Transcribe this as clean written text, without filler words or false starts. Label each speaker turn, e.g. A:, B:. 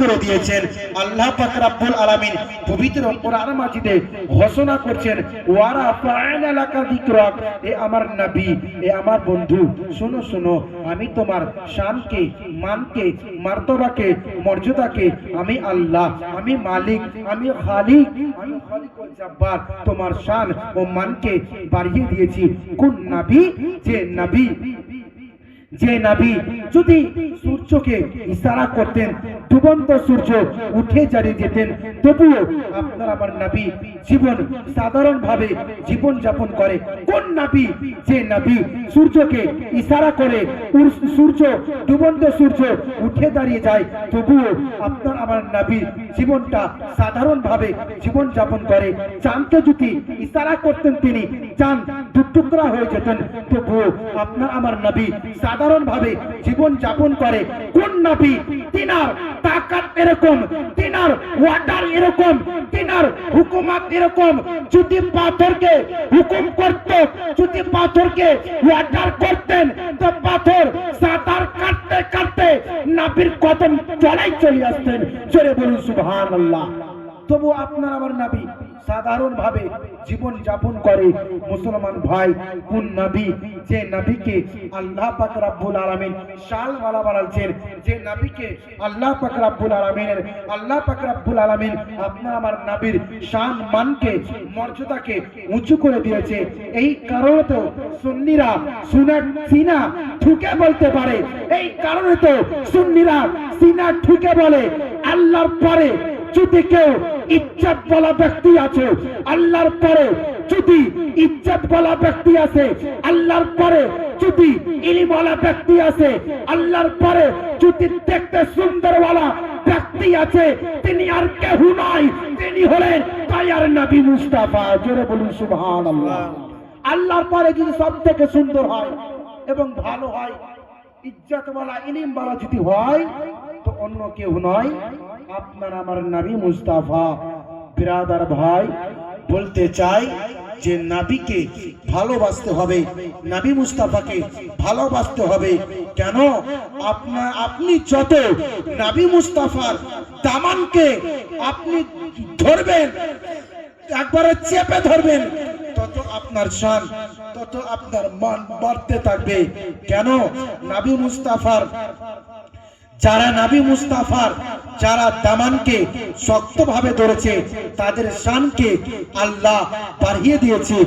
A: করে দিয়েছেন। আল্লাহ পাক রব্বুল আলামিন পবিত্র কোরআন মাজিদে ঘোষণা করছেন, ওয়া রাফা'না লাকা যিকরাক, এ আমার নবী, এ আমার বন্ধু, শোনো শোনো, আমি তোমার শানকে, মানকে, মার্তবাকে, মর্যাদাকে আমি আল্লাহ, আমি মালিক, আমি খালিক, আমি খালিক ও জব্বার, তোমার শান ও মানকে বাড়িয়ে দিয়েছি। কোন নবী? যে নবী যদি সূর্যকে ইশারা করতেন ডুবন্ত সূর্য উঠে দাঁড়িয়ে যেতেন, তবুও আপনার আমার নবী জীবন সাধারণ ভাবে জীবন যাপন করে। কোন নবী? যে নবী সূর্যকে ইশারা করে সূর্য ডুবন্ত সূর্য উঠে দাঁড়িয়ে যায়, তবুও আপনার আমার নবী জীবনটা সাধারণ ভাবে জীবন যাপন করে। চাঁদকে যদি ইশারা করতেন তিনি চাঁদ টুকরা হয়ে যেতেন, তবুও আপনার আমার নবী সাধারণ ভাবে জীবন যাপন করে। কোন নবী? তিনার তাকাত এরকম, তিনার ওয়াটার এরকম, তিনার হুকুমত এরকম। যদি পাথরকে হুকুম করত, যদি পাথরকে ওয়াটার করতেন, তো পাথর সাঁতার কাটতে কাটতে নবীর কদম চলাই চলে আসতেন। জোরে বলুন সুবহানাল্লাহ। তবু আপনার আমার নবী সাধারণ ভাবে জীবন যাপন করে। মুসলমান ভাই, কোন নবী? যে নবীকে আল্লাহ পাক রব্বুল আলামিন শান ওয়ালা বানাচ্ছেন, যে নবীকে আল্লাহ পাক রব্বুল আলামিন আপনার আমার নবীর শান মানকে মর্যাদাকে উঁচু করে দিয়েছে। এই কারণে তো সুন্নিরা সিনা ঠুকে বলতে পারে, এই কারণে তো সুন্নিরা সিনা ঠুকে বলে, আল্লাহর পরে যদি কেউ ইজ্জত বলা ব্যক্তি আছে, আল্লাহর পরে যদি ইজ্জত বলা ব্যক্তি আছে, আল্লাহর পরে যদি ইলম ওয়ালা ব্যক্তি আছে, আল্লাহর পরে যদি দেখতে সুন্দর ওয়ালা ব্যক্তি আছে, তিনি আর কেউ নয়, তিনি হলেন দয়ার নবী মুস্তাফা। জোরে বলুন সুবহানাল্লাহ। আল্লাহর পরে যদি সব থেকে সুন্দর হয় এবং ভালো হয়, ইজ্জত ওয়ালা ইলম ওয়ালা যদি হয়, তো অন্য কেউ নয়, আপনার আমার নবী মুস্তাফা। বিরাদার ভাই, বলতে চাই যে নবীকে ভালোবাসতে হবে, নবী মুস্তাফাকে ভালোবাসতে হবে। কেন? আপনি যত নবী মুস্তাফার দামানকে আপনি ধরবেন, একবারে চেপে ধরবেন, তত আপনার শান, তত আপনার মান বাড়তে থাকবে। কেন? নবী মুস্তাফার যারা দামানকে শক্তভাবে ধরেছে, তাদের শানকে আল্লাহ বাড়িয়ে দিয়েছে।